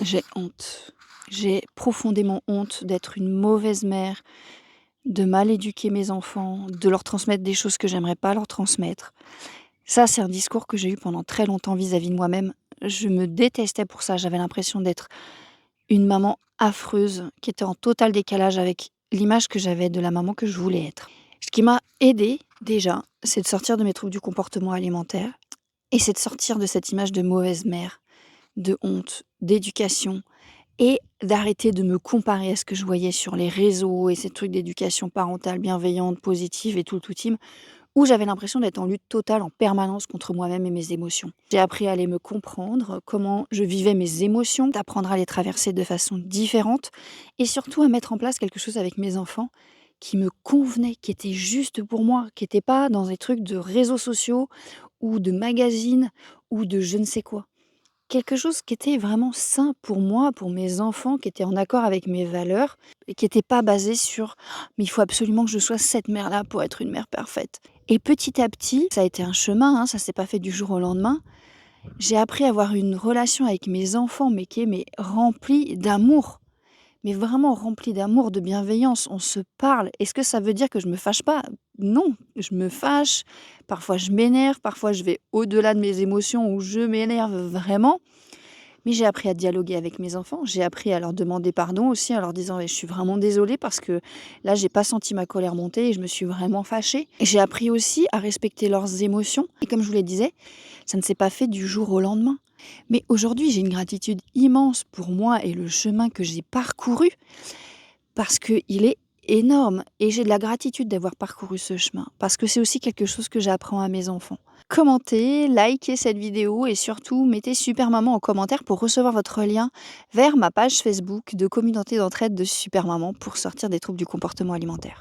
J'ai honte. J'ai profondément honte d'être une mauvaise mère, de mal éduquer mes enfants, de leur transmettre des choses que j'aimerais pas leur transmettre. Ça, c'est un discours que j'ai eu pendant très longtemps vis-à-vis de moi-même. Je me détestais pour ça. J'avais l'impression d'être une maman affreuse qui était en total décalage avec l'image que j'avais de la maman que je voulais être. Ce qui m'a aidée, déjà, c'est de sortir de mes troubles du comportement alimentaire et c'est de sortir de cette image de mauvaise mère, de honte, d'éducation et d'arrêter de me comparer à ce que je voyais sur les réseaux et ces trucs d'éducation parentale bienveillante, positive et tout le tout-team, où j'avais l'impression d'être en lutte totale en permanence contre moi-même et mes émotions. J'ai appris à aller me comprendre, comment je vivais mes émotions, d'apprendre à les traverser de façon différente et surtout à mettre en place quelque chose avec mes enfants qui me convenait, qui était juste pour moi, qui était pas dans des trucs de réseaux sociaux ou de magazines ou de je ne sais quoi. Quelque chose qui était vraiment sain pour moi, pour mes enfants, qui était en accord avec mes valeurs et qui était pas basé sur: «Mais il faut absolument que je sois cette mère-là pour être une mère parfaite» et petit à petit, ça a été un chemin, hein, ça s'est pas fait du jour au lendemain. J'ai appris à avoir une relation avec mes enfants, mais qui est remplie d'amour, mais vraiment remplie d'amour, de bienveillance. On se parle. Est-ce que ça veut dire que je me fâche pas? Non, je me fâche, parfois je m'énerve, parfois je vais au-delà de mes émotions où je m'énerve vraiment. Mais j'ai appris à dialoguer avec mes enfants, j'ai appris à leur demander pardon aussi en leur disant: «Je suis vraiment désolée parce que là, j'ai pas senti ma colère monter et je me suis vraiment fâchée». Et j'ai appris aussi à respecter leurs émotions et comme je vous le disais, ça ne s'est pas fait du jour au lendemain. Mais aujourd'hui, j'ai une gratitude immense pour moi et le chemin que j'ai parcouru parce qu'il est énorme et j'ai de la gratitude d'avoir parcouru ce chemin parce que c'est aussi quelque chose que j'apprends à mes enfants. Commentez, likez cette vidéo et surtout mettez Super Maman en commentaire pour recevoir votre lien vers ma page Facebook de communauté d'entraide de Super Maman pour sortir des troubles du comportement alimentaire.